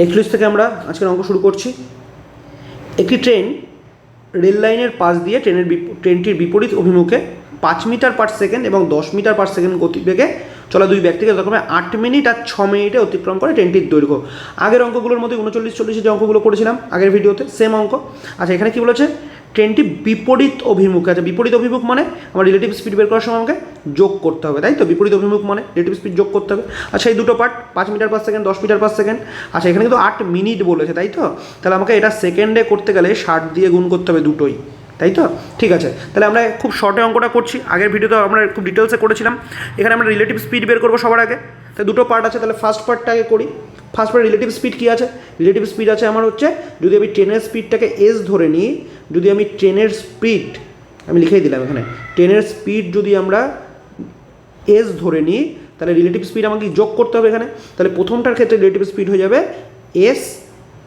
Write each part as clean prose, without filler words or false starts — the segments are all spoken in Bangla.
41 থেকে আমরা আজকের অঙ্ক শুরু করছি। একটি ট্রেন রেল লাইনের পাশ দিয়ে ট্রেনটির বিপরীত অভিমুখে 5 মিটার পার সেকেন্ড এবং 10 মিটার পার সেকেন্ড গতিবেগে চলা দুই ব্যক্তিকে যথাক্রমে 8 মিনিট আর 6 মিনিটে অতিক্রম করে ট্রেনটির দৈর্ঘ্য। আগের অঙ্কগুলোর মধ্যে 39-40 যে অঙ্কগুলো করেছিলাম আগের ভিডিওতে সেম অঙ্ক। আচ্ছা, এখানে কী বলেছে? ট্রেনটি বিপরীত অভিমুখে। আচ্ছা, বিপরীত অভিমুখ মানে আমার রিলেটিভ স্পিড বের করার সময় আমাকে যোগ করতে হবে, তাই তো? বিপরীত অভিমুখ মানে রিলেটিভ স্পিড যোগ করতে হবে। আচ্ছা, এই দুটো part 5 metre per second 10 metre per second. আচ্ছা, এখানে কিন্তু 8 মিনিট বলেছে, তাই তো? তাহলে আমাকে এটা সেকেন্ডে করতে গেলে 60 দিয়ে গুণ করতে হবে দুটোই, তাই তো? ঠিক আছে, তাহলে আমরা খুব শর্টে অঙ্কটা করছি। আগের ভিডিওতে আমরা খুব ডিটেলসে করেছিলাম। এখানে আমরা রিলেটিভ স্পিড বের করবো সবার আগে। তাই দুটো পার্ট আছে, তাহলে ফার্স্ট পার্টটা আগে করি। ফার্স্ট পার্ট রিলেটিভ স্পিড কী আছে? রিলেটিভ স্পিড আছে আমার হচ্ছে, যদি আমি ট্রেনের স্পিডটাকে এস ধরে নিই, যদি আমি ট্রেনের স্পিড আমি লিখেই দিলাম এখানে, ট্রেনের স্পিড যদি আমরা এস ধরে নিই, তাহলে রিলেটিভ স্পিড আমাকে যোগ করতে হবে এখানে। তাহলে প্রথমটার ক্ষেত্রে রিলেটিভ স্পিড হয়ে যাবে এস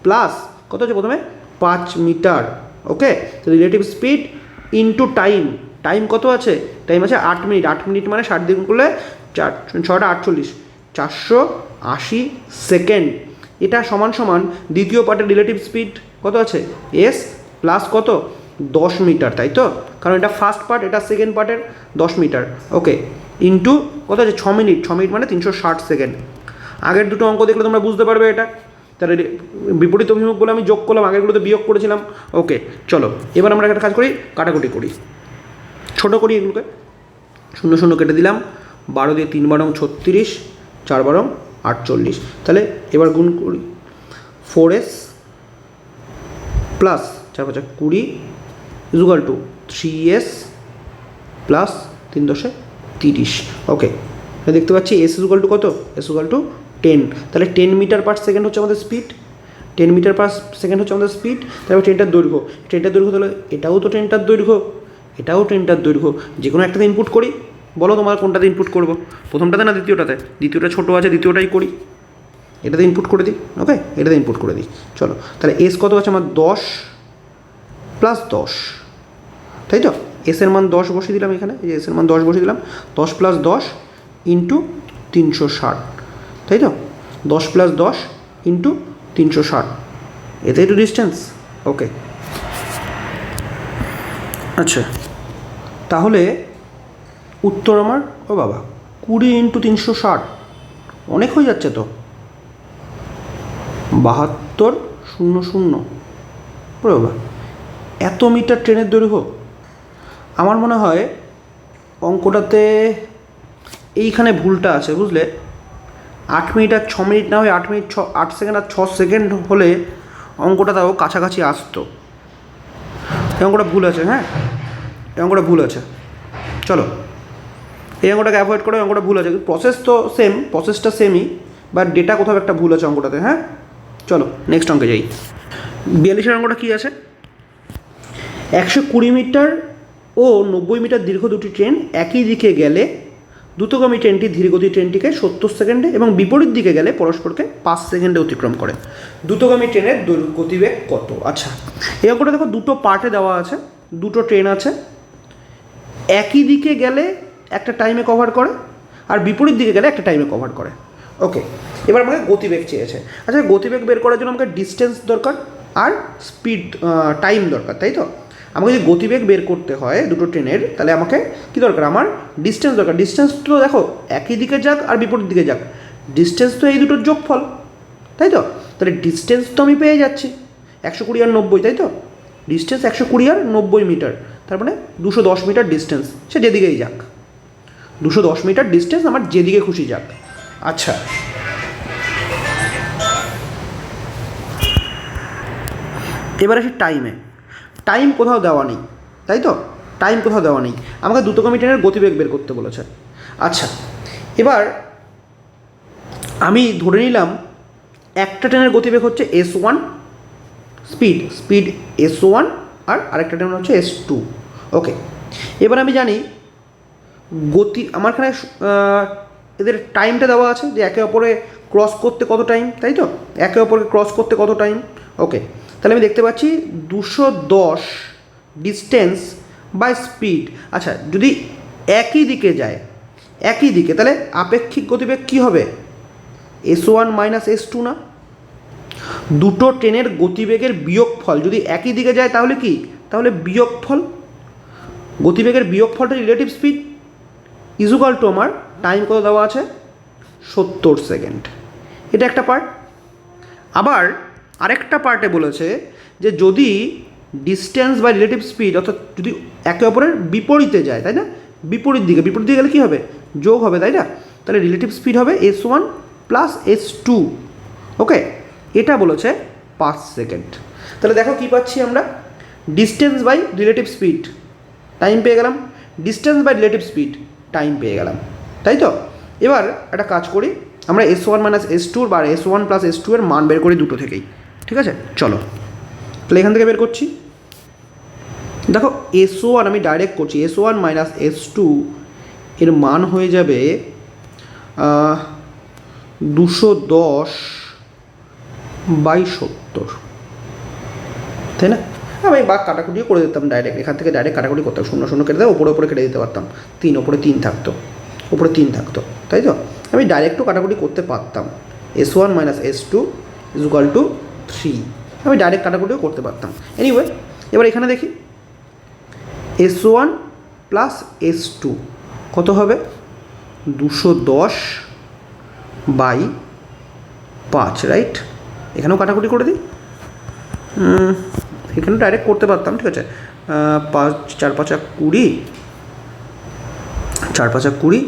প্লাস কত হচ্ছে প্রথমে 5 মিটার। ওকে, তো relative speed into time. Time কত আছে? টাইম আছে 8 মিনিট। 8 মিনিট মানে 60 দিয়ে গুণ করলে 6টা 48, 480 সেকেন্ড। এটা সমান সমান দ্বিতীয় পার্টের রিলেটিভ স্পিড কত আছে? এস প্লাস কত 10 মিটার, তাই তো? কারণ এটা ফার্স্ট পার্ট, এটা সেকেন্ড পার্টের 10 মিটার। ওকে, ইন্টু কত আছে? 6 মিনিট। 6 মিনিট মানে 360 সেকেন্ড। আগের দুটো অঙ্ক দেখলে তোমরা বুঝতে পারবে এটা। তাহলে বিপরীত অভিমুখগুলো আমি যোগ করলাম, আগেরগুলোতে বিয়োগ করেছিলাম। ওকে, চলো এবার আমরা একটা কাজ করি, কাটাকুটি করি, ছোটো করি এগুলোকে। 0 0 কেটে দিলাম, 12 দিয়ে 3 বারং 36, 4 বারং 48। তাহলে এবার গুণ করি, 4s plus 4 5 20 equal to 3s plus 3 10 30। Okay, দেখতে পাচ্ছি এস ইজুকাল টু কত? S equal to 10। তাহলে 10 মিটার পার সেকেন্ড হচ্ছে আমাদের স্পিড। 10 মিটার পার সেকেন্ড হচ্ছে আমাদের স্পিড। তারপর ট্রেনটার দৈর্ঘ্য। ট্রেনটার দৈর্ঘ্য তাহলে এটাও তো ট্রেনটার দৈর্ঘ্য, এটাও ট্রেনটার দৈর্ঘ্য। যে কোনো একটাতে ইনপুট করি। বলো তোমার কোনটাতে ইনপুট করবো, প্রথমটাতে না দ্বিতীয়টাতে? দ্বিতীয়টা ছোটো আছে, দ্বিতীয়টাই করি। এটাতে ইনপুট করে দিই। ওকে, এটাতে ইনপুট করে দিই। চলো, তাহলে এস কত আছে আমার? 10 প্লাস 10, তাই তো? এসের মান 10 বসিয়ে দিলাম এখানে, এই যে এসের মান 10 বসিয়ে দিলাম। 10 প্লাস 10 ইন্টু 360, তাই তো? 10 প্লাস 10 ইন্টু 360, এটাই তো ডিস্টেন্স। ওকে, আচ্ছা, তাহলে উত্তর আমার, ও বাবা, 20 ইন্টু 360 অনেক হয়ে যাচ্ছে তো। 7200। ও বাবা, এত মিটার ট্রেনের দৈর্ঘ্য! আমার মনে হয় অঙ্কটাতে এইখানে ভুলটা আছে, বুঝলে? 8 মিনিট আর 6 মিনিট না হয়ে 8 মিনিট 8 সেকেন্ড আর 6 সেকেন্ড হলে অঙ্কটা তাও কাছাকাছি আসতো। এই অঙ্কটা ভুল আছে। হ্যাঁ, এই অঙ্কটা ভুল আছে। চলো এই অঙ্কটাকে অ্যাভয়েড করে, অঙ্কটা ভুল আছে। প্রসেস তো সেম, প্রসেসটা সেমই, বাট ডেটা কোথাও একটা ভুল আছে অঙ্কটাতে। হ্যাঁ, চলো নেক্সট অঙ্কে যাই। 42-এর অঙ্কটা কী আছে? 120 মিটার ও 90 মিটার দীর্ঘ দুটি ট্রেন একই দিকে গেলে দ্রুতগামী ট্রেনটি ধীরগতি ট্রেনটিকে 70 সেকেন্ডে এবং বিপরীত দিকে গেলে পরস্পরকে 5 সেকেন্ডে অতিক্রম করে। দ্রুতগামী ট্রেনের গতিবেগ কত? আচ্ছা, এই অঙ্কটা দেখো দুটো পার্টে দেওয়া আছে। দুটো ট্রেন আছে, একই দিকে গেলে একটা টাইমে কভার করে, আর বিপরীত দিকে গেলে একটা টাইমে কভার করে। ওকে, এবার আমাকে গতিবেগ চেয়েছে। আচ্ছা, গতিবেগ বের করার জন্য আমাকে ডিস্টেন্স দরকার আর স্পিড টাইম দরকার, তাই তো? আমাকে যদি গতিবেগ বের করতে হয় দুটো ট্রেনের, তাহলে আমাকে কী দরকার? আমার ডিস্টেন্স দরকার। ডিস্টেন্স তো দেখো একই দিকে যাক আর বিপরীত দিকে যাক, ডিস্টেন্স তো এই দুটোর যোগফল, তাই তো? তাহলে ডিস্টেন্স তো আমি পেয়ে যাচ্ছি 120 আর 90, তাই তো? ডিস্টেন্স 120 আর 90 মিটার, তার মানে 210 মিটার ডিস্টেন্স। সে যেদিকেই যাক, 210 মিটার ডিস্টেন্স আমার যেদিকে খুশি যাক। আচ্ছা, এবার আসি টাইমে। টাইম কোথাও দেওয়া নেই, তাই তো? টাইম কোথাও দেওয়া নেই, আমাকে দ্রুতগামী ট্রেনের গতিবেগ বের করতে বলেছে। আচ্ছা, এবার আমি ধরে নিলাম একটা ট্রেনের গতিবেগ হচ্ছে S1 স্পিড S1 আর আরেকটা ট্রেন হচ্ছে S2। ওকে, এবার আমি জানি গতি, আমার এখানে এদের টাইমটা দেওয়া আছে যে একে অপরে ক্রস করতে কত টাইম, তাই তো? একে অপরকে ক্রস করতে কত টাইম। ওকে, তাহলে আমি দেখতে পাচ্ছি 210 ডিস্টেন্স বাই স্পিড। আচ্ছা, যদি একই দিকে যায়, একই দিকে, তাহলে আপেক্ষিক গতিবেগ কী হবে? S1 মাইনাস S2 না? দুটো ট্রেনের গতিবেগের বিয়োগফল যদি একই দিকে যায় তাহলে কি, তাহলে বিয়োগফল, গতিবেগের বিয়োগফলটা রিলেটিভ স্পিড ইজুকাল টু আমার টাইম কত দেওয়া আছে 70 সেকেন্ড। এটা একটা পার্ট। আবার আরেকটা পার্টে বলেছে যে যদি ডিস্টেন্স বা রিলেটিভ স্পিড অর্থাৎ যদি একে অপরের বিপরীতে যায়, তাই না, বিপরীত দিকে গেলে কী হবে, যোগ হবে, তাই না, তাহলে রিলেটিভ স্পিড হবে S1 প্লাস S2। ওকে, এটা বলেছে 5 সেকেন্ড। তাহলে দেখো কী পাচ্ছি আমরা, distance by relative speed time পেয়ে গেলাম, distance by relative speed time পেয়ে গেলাম, তাই তো। এবার একটা কাজ করি, আমরা S1 মাইনাস S2 বা S1 প্লাস S2 এর মান বের করি দুটো থেকেই, ঠিক আছে। চলো তাহলে এখান থেকে বের করছি। দেখো S1 আমি ডাইরেক্ট করছি, S1 মাইনাস S2 এর মান হয়ে যাবে 210/70, তাই না। আমি বাঘ কাটাকুটিও করে দিতাম ডাইরেক্ট, এখান থেকে ডাইরেক্ট কাটাকুটি করতাম, 0 0 কেটে দেয়, ওপরে কেটে দিতে পারতাম, 3 ওপরে 3 থাকতো, তাই তো। আমি ডাইরেক্টও কাটাকুটি করতে পারতাম, S1 minus S2 equal to 3, আমি ডাইরেক্ট কাটাকুটিও করতে পারতাম। এনিওয়ে, এবার এখানে দেখি S1 প্লাস S2 কত হবে, 210/5, রাইট। এখানেও কাটাকুটি করে দিই, এখানে ডাইরেক্ট করতে পারতাম, ঠিক আছে। 5 4 5 20, 4 5 20,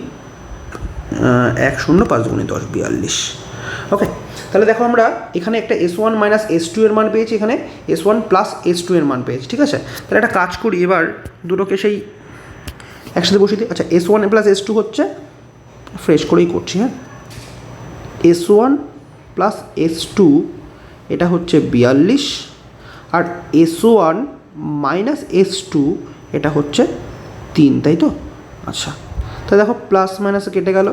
1 0 5 × 10 42। ওকে, তাহলে দেখো আমরা এখানে একটা S1 মাইনাস S2 এর মান পেয়েছি, এখানে S1 প্লাস S2 এর মান পেয়েছি, ঠিক আছে। তাহলে একটা কাজ করি, এবার দুটোকে সেই একসাথে বসিয়ে দিই। আচ্ছা, S1 প্লাস S2 হচ্ছে, ফ্রেশ করেই করছি, হ্যাঁ, S1 প্লাস S2 এটা হচ্ছে 42, আর S1 মাইনাস S2 এটা হচ্ছে 3, তাই তো। আচ্ছা, তাহলে দেখো প্লাস মাইনাসে কেটে গেল,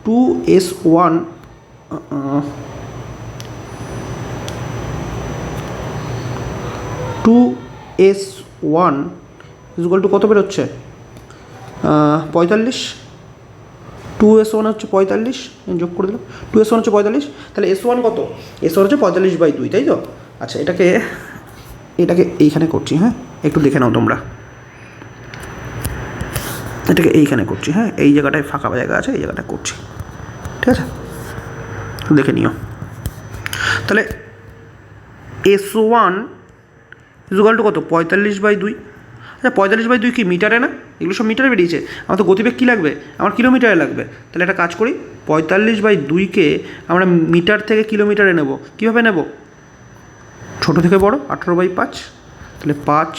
2S1 ইজুকাল টু কত বেরোচ্ছে, 45, 2S1 হচ্ছে 45, যোগ করে দিলাম, 2S1 হচ্ছে 45, তাহলে S1 কত, S1 হচ্ছে 45/2, তাই তো। আচ্ছা, এটাকে এইখানে করছি, হ্যাঁ, একটু দেখে নাও তোমরা, এটাকে এইখানে করছি, হ্যাঁ, এই জায়গাটায় ফাঁকা জায়গা আছে, এই জায়গাটা করছি, ঠিক আছে, দেখে নিও। তাহলে S1 ইজুকাল টু কত, 45/2। আচ্ছা, 45/2 কি মিটারে না, এগুলো সব মিটারে বেরিয়েছে, আমার তো গতিবেগ কী লাগবে, আমার কিলোমিটারে লাগবে। তাহলে একটা কাজ করি, 45/2কে আমরা মিটার থেকে কিলোমিটারে নেব, কীভাবে নেব, ছোটো থেকে বড়, 18/5, তাহলে 5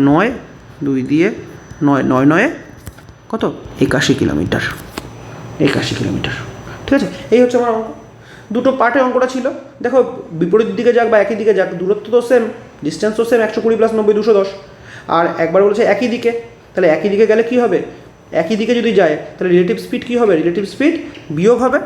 9 2 দিয়ে 9 9 9 কত, 81 কিলোমিটার, 81 কিলোমিটার, ঠিক আছে। এই হচ্ছে আমার অঙ্ক। দুটো পার্টে অঙ্কটা ছিল। দেখো বিপরীত দিকে যাক বা একই দিকে যাক, দূরত্ব তো সেম, ডিস্টেন্স তো সেম, 120 + 90 210। আর একবার বলেছে একই দিকে, তাহলে একই দিকে গেলে কী হবে, একই দিকে যদি যায় তাহলে রিলেটিভ স্পিড কী হবে, রিলেটিভ স্পিড বিয়োগ হবে,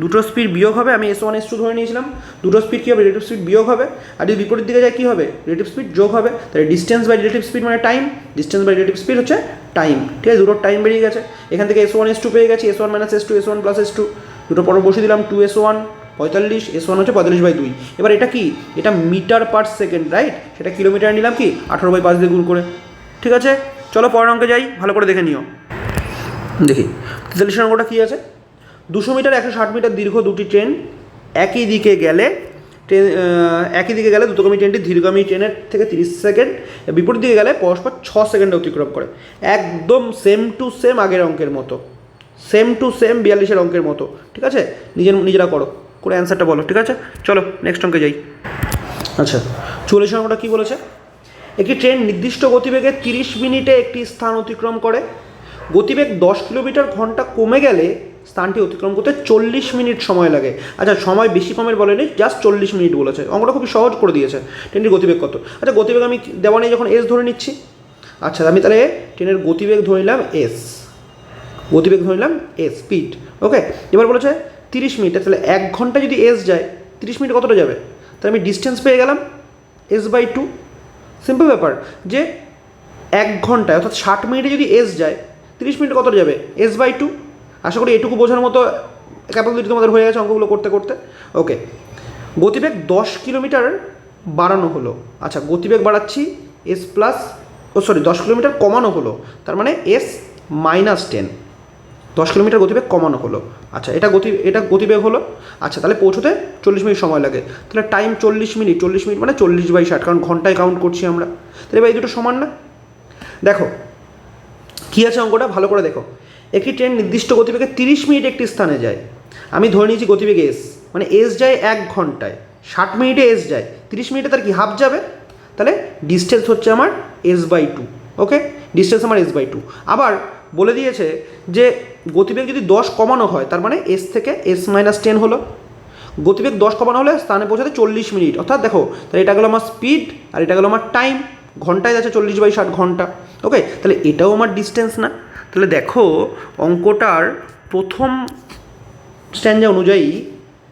দুটো স্পিড বিয়োগ হবে। আমি S1 S2 ধরে নিয়েছিলাম, দুটো স্পিড কী হবে, রিলেটিভ স্পিড বিয়োগ হবে। আর যদি বিপরীত দিকে যায় কী হবে, রিলেটিভ স্পিড যোগ হবে। তাহলে ডিস্টেন্স বাই রিলেটিভ স্পিড মানে time, distance by relative speed হচ্ছে টাইম, ঠিক আছে। দুটোর টাইম বেরিয়ে গেছে, এখান থেকে S1 S2 পেয়ে গেছি, S1 minus S2, S1 plus S2, দুটো পর বসিয়ে দিলাম, 2S1 45, S1 হচ্ছে 45/2। এবার এটা কি, এটা মিটার পার সেকেন্ড, রাইট, সেটা কিলোমিটার নিলাম কি 18/5 দিয়ে গুণ করে, ঠিক আছে। চলো পরের অঙ্কে যাই, ভালো করে দেখে নিও। দেখি 43 অঙ্কটা কী আছে, 200 মিটার 160 মিটার দীর্ঘ দুটি ট্রেন একই দিকে গেলে দ্রুতগামী ট্রেনটি ধীরগামী ট্রেনের থেকে 30 সেকেন্ড, বিপরীত দিকে গেলে পরস্পর 6 সেকেন্ডে অতিক্রম করে। একদম সেম টু সেম আগের অঙ্কের মতো, সেম টু সেম 42-এর অঙ্কের মতো, ঠিক আছে। নিজেরা করে অ্যান্সারটা বলো, ঠিক আছে। চলো নেক্সট অঙ্কে যাই। আচ্ছা, 44 অঙ্কটা কী বলেছে, একটি ট্রেন নির্দিষ্ট গতিবেগে 30 মিনিটে একটি স্থান অতিক্রম করে, গতিবেগ 10 কিলোমিটার/ঘন্টা কমে গেলে স্থানটি অতিক্রম করতে 40 মিনিট সময় লাগে। আচ্ছা, সময় বেশি কমের বলেনি, জাস্ট 40 মিনিট বলেছে। অঙ্কটা খুবই সহজ করে দিয়েছে। ট্রেনটির গতিবেগ কত, আচ্ছা গতিবেগ আমি দেওয়া নেই যখন S ধরে নিচ্ছি। আচ্ছা, আমি তাহলে ট্রেনের গতিবেগ ধরে নিলাম S, স্পিড, ওকে। এবার বলেছে 30 মিনিট, তাহলে 1 ঘন্টা যদি S যায় 30 মিনিট কতটা যাবে, তাহলে আমি ডিস্টেন্স পেয়ে গেলাম S/2। সিম্পল ব্যাপার যে 1 ঘন্টায় অর্থাৎ 60 মিনিটে যদি S যায় 30 মিনিট কতটা যাবে, S/2। আশা করি এটুকু বোঝার মতো ক্যাপাবিলিটি তোমাদের হয়ে গেছে অঙ্কগুলো করতে করতে, ওকে। গতিবেগ 10 কিলোমিটার বাড়ানো হলো। আচ্ছা, গতিবেগ বাড়াচ্ছি এস প্লাস 10 কিলোমিটার কমানো হলো, তার মানে এস মাইনাস 10। 10 কিলোমিটার গতিবেগ কমানো হলো। আচ্ছা, এটা গতিবেগ হলো। আচ্ছা, তাহলে পৌঁছতে 40 মিনিট সময় লাগে। তাহলে টাইম 40 মিনিট, 40 মিনিট মানে 40/60, কারণ ঘন্টায় কাউন্ট করছি আমরা। তাহলে এবার এই দুটো সমান না? দেখো কী আছে অঙ্কটা, ভালো করে দেখো। একটি ট্রেন নির্দিষ্ট গতিবেগে 30 মিনিট একটি স্থানে যায়। আমি ধরে নিয়েছি গতিবেগ এস, মানে এস যায় 1 ঘন্টায়, 60 মিনিটে এস যায়, 30 মিনিটে তার কি হাফ যাবে। তাহলে ডিস্টেন্স হচ্ছে আমার s/2। ওকে, ডিস্টেন্স আমার s/2। আবার বলে দিয়েছে যে গতিবেগ যদি 10 কমানো হয়, তার মানে এস থেকে s-10 হলো। গতিবেগ 10 কমানো হলে স্থানে পৌঁছাতে 40 মিনিট, অর্থাৎ দেখো তাহলে এটা গেলো আমার স্পিড আর এটা গেলো আমার টাইম। ঘন্টায় যাচ্ছে 40/60 ঘন্টা। ওকে, তাহলে এটাও আমার ডিস্টেন্স না? তাহলে দেখো অঙ্কটার প্রথম স্ট্যান্ডা অনুযায়ী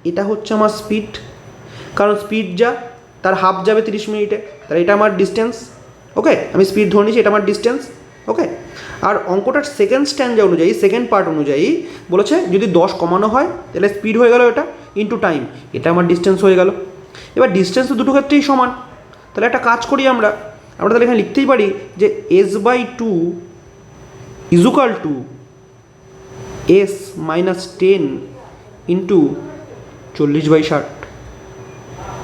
এটা হচ্ছে আমার স্পিড, কারণ স্পিড যা তার হাফ যাবে 30 মিনিটে, তাহলে এটা আমার ডিস্টেন্স। ওকে, আমি স্পিড ধরে নিয়েছি, এটা আমার ডিস্টেন্স। ওকে, আর অঙ্কটার সেকেন্ড স্ট্যান্ডা অনুযায়ী, সেকেন্ড পার্ট অনুযায়ী বলেছে যদি 10 কমানো হয় তাহলে স্পিড হয়ে গেল এটা, ইন্টু টাইম, এটা আমার ডিস্টেন্স হয়ে গেল। এবার ডিস্টেন্স তো দুটো ক্ষেত্রেই সমান, তাহলে একটা কাজ করি আমরা তাহলে এখানে লিখতেই পারি যে s/2 = s-10 ইন্টু 40/60।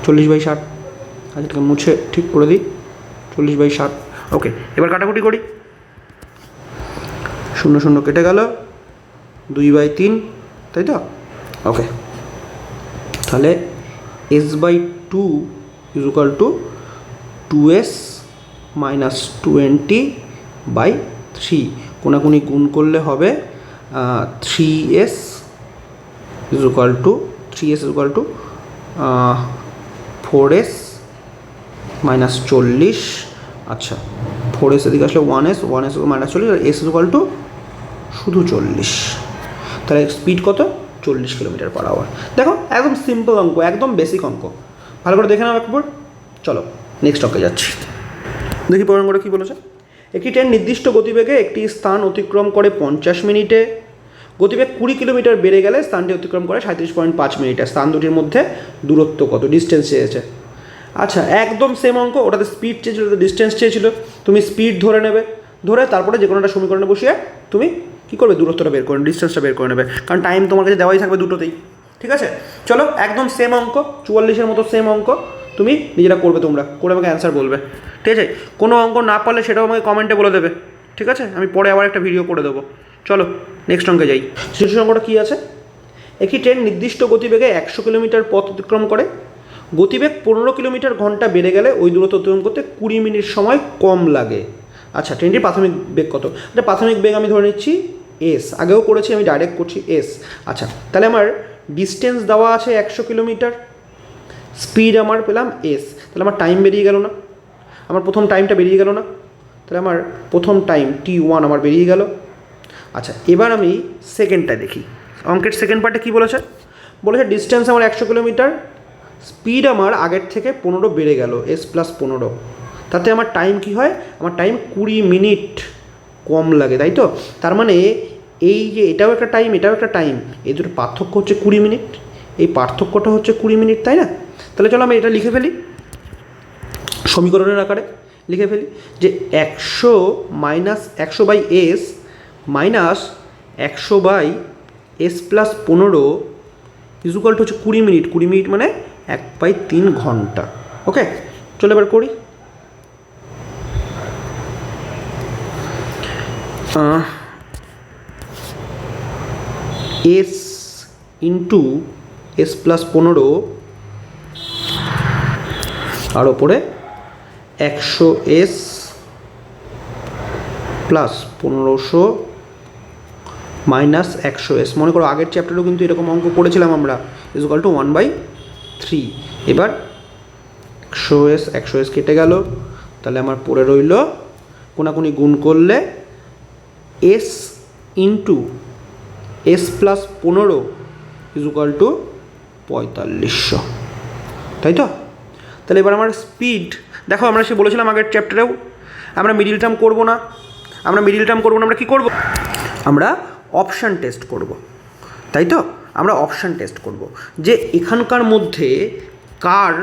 40/60, আচ্ছা এটাকে মুছে ঠিক করে দিই, 40/60। ওকে, এবার কাটাকুটি করি, 0 0 কেটে গেল, 2/3, তাই তো? ওকে, তাহলে s/2 = 2s - 20/3। কোনাকুনি গুণ করলে হবে 3s = 4s - 40। আচ্ছা, 4s এদিকে আসলে 1s -40, আর s = শুধু 40। তাহলে স্পিড কত? 40 কিলোমিটার/আওয়ার। দেখো একদম সিম্পল অঙ্ক, একদম বেসিক অঙ্ক, ভালো করে দেখে নাও একবার। চলো নেক্সট অঙ্কে যাচ্ছি, দেখি পরের অঙ্কটা কী বলেছে। একটি ট্রেন নির্দিষ্ট গতিবেগে একটি স্থান অতিক্রম করে 50 মিনিটে। গতিবেগ 20 কিলোমিটার বেড়ে গেলে স্থানটি অতিক্রম করে 37.5 মিনিটে। স্থান দুটির মধ্যে দূরত্ব কত? ডিস্টেন্স চেয়েছে। আচ্ছা, একদম সেম অঙ্ক, ওটাতে স্পিড চেয়েছিল, ডিস্টেন্স চেয়েছিল। তুমি স্পিড ধরে নেবে, ধরে তারপরে যে কোনো একটা সমীকরণে বসিয়ে তুমি কী করবে? দূরত্বটা বের করে, ডিস্টেন্সটা বের করে নেবে, কারণ টাইম তোমার কাছে দেওয়াই থাকবে দুটোতেই। ঠিক আছে, চলো একদম সেম অঙ্ক, 44-এর মতো সেম অঙ্ক, তুমি নিজেরা করবে, তোমরা করে আমাকে অ্যান্সার বলবে। ঠিক আছে, কোনো অঙ্ক না পারলে সেটাও আমাকে কমেন্টে বলে দেবে। ঠিক আছে, আমি পরে আবার একটা ভিডিও করে দেবো। চলো নেক্সট অঙ্কে যাই। শেষ অঙ্কটা কী আছে? একটি ট্রেন নির্দিষ্ট গতিবেগে 100 কিলোমিটার পথ অতিক্রম করে। গতিবেগ 15 কিলোমিটার/ঘন্টা বেড়ে গেলে ওই দূরত্ব অতিক্রম করতে 20 মিনিট সময় কম লাগে। আচ্ছা, ট্রেনটির প্রাথমিক বেগ কত? এটা প্রাথমিক বেগ আমি ধরে নিচ্ছি এস, আগেও করেছি, আমি ডাইরেক্ট করছি এস। আচ্ছা, তাহলে আমার ডিস্টেন্স দেওয়া আছে 100 কিলোমিটার, স্পিড আমার পেলাম এস, তাহলে আমার টাইম বেরিয়ে গেল না? আমার প্রথম টাইমটা বেরিয়ে গেল না? তাহলে আমার প্রথম টাইম t1 আমার বেরিয়ে গেল। আচ্ছা, এবার আমি সেকেন্ডটা দেখি। অঙ্কের সেকেন্ড পার্টে কী বলেছে? বলেছে ডিস্টেন্স আমার 100 কিলোমিটার, স্পিড আমার আগের থেকে 15 বেড়ে গেল, s+15। তাতে আমার টাইম কি হয়? আমার টাইম 20 মিনিট কম লাগে, তাই তো? তার মানে এই যে এটাও একটা টাইম, এটাও একটা টাইম, এই দুটো পার্থক্য হচ্ছে 20 মিনিট, এই পার্থক্যটা হচ্ছে 20 মিনিট, তাই না? তাহলে চলো আমি এটা লিখে ফেলি, সমীকরণের আকারে লিখে ফেলি যে 100/s minus 100/s+15 equal to হচ্ছে 20 মিনিট। 20 মিনিট মানে 1/3 ঘন্টা। ওকে, চলো এবার করি। s ইন্টু s+15 আর ওপরে 100s প্লাস 1500 মাইনাস 100s। মনে করো আগের চ্যাপ্টারেও কিন্তু এরকম অঙ্ক করেছিলাম আমরা, ইকুয়াল টু 1/3। এবার 100s কেটে গেল, তাহলে আমার পড়ে রইল কোনাকুনি গুণ করলে s into s+15 equal to 4500, তাই তো? তাহলে এবার আমার স্পিড দেখো, আমরা সে বলেছিলাম আগের চ্যাপ্টারেও আমরা মিডিল টার্ম করব না, আমরা কী করব? আমরা অপশান টেস্ট করব, তাই তো? আমরা অপশান টেস্ট করব যে এখানকার মধ্যে কার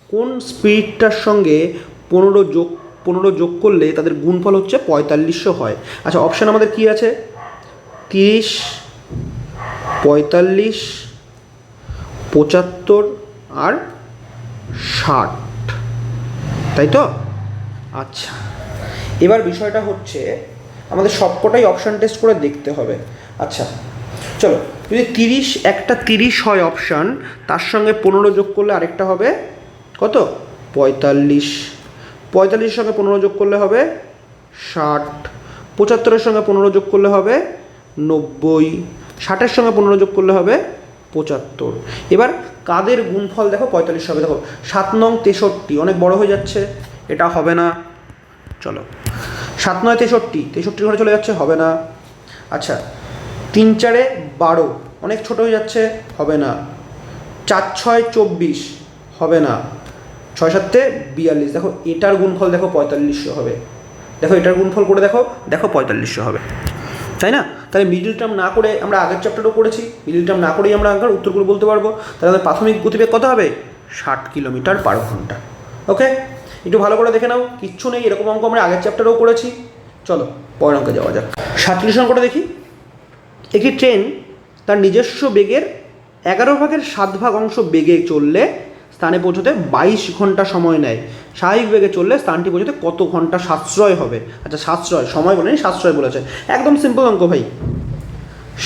কোন স্পিডটার সঙ্গে 15 যোগ করলে তাদের গুণফল হচ্ছে 4500 হয়? আচ্ছা, অপশান আমাদের কি আছে? 30, 45, 75 আর 60, তাই তো? আচ্ছা, এবার বিষয়টা হচ্ছে আমাদের সবকটাই অপশান টেস্ট করে দেখতে হবে। আচ্ছা চলো, যদি 30 হয় অপশান, তার সঙ্গে 15 যোগ করলে আরেকটা হবে কত? 45, 45-এর সঙ্গে 15 যোগ করলে হবে 60, 75-এর সঙ্গে 15 যোগ করলে হবে 90, 60-এর সঙ্গে 15 যোগ করলে হবে 75। এবার কাদের গুণফল দেখো 45 হবে। দেখো 7 নং 63, অনেক বড় হয়ে যাচ্ছে, এটা হবে না। চলো 7 নয় 63 ঘরে চলে যাচ্ছে, হবে না। আচ্ছা 3 4-এ 12, অনেক ছোট হয়ে যাচ্ছে, হবে না। 4 6 24, হবে না। 6 7-এ 42, দেখো এটার গুণফল দেখো 4500 হবে। দেখো এটার গুণফল করে দেখো 4500 হবে, তাই না? তাহলে মিডল টার্ম না করে আমরা আগের চ্যাপ্টারও পড়েছি, মিডল টার্ম না করেই আমরা আগের উত্তরগুলো বলতে পারবো। তাহলে আমাদের প্রাথমিক গতিবেগ কত হবে? 60 কিলোমিটার/ঘন্টা। ওকে, একটু ভালো করে দেখে নাও, কিচ্ছু নেই, এরকম অঙ্ক আমরা আগের চ্যাপ্টারেও করেছি। চলো পরের অঙ্কে যাওয়া যাক। 47 অঙ্কটা দেখি। একটি ট্রেন তার নিজস্ব বেগের 11/7 অংশ বেগে চললে স্থানে পৌঁছতে 22 ঘন্টা সময় নেয়। স্বাভাবিক বেগে চললে স্থানটি পৌঁছতে কত ঘন্টা সাশ্রয় হবে? আচ্ছা সাশ্রয়, সময় বলেনি, সাশ্রয় বলেছে। একদম সিম্পল অঙ্ক ভাই।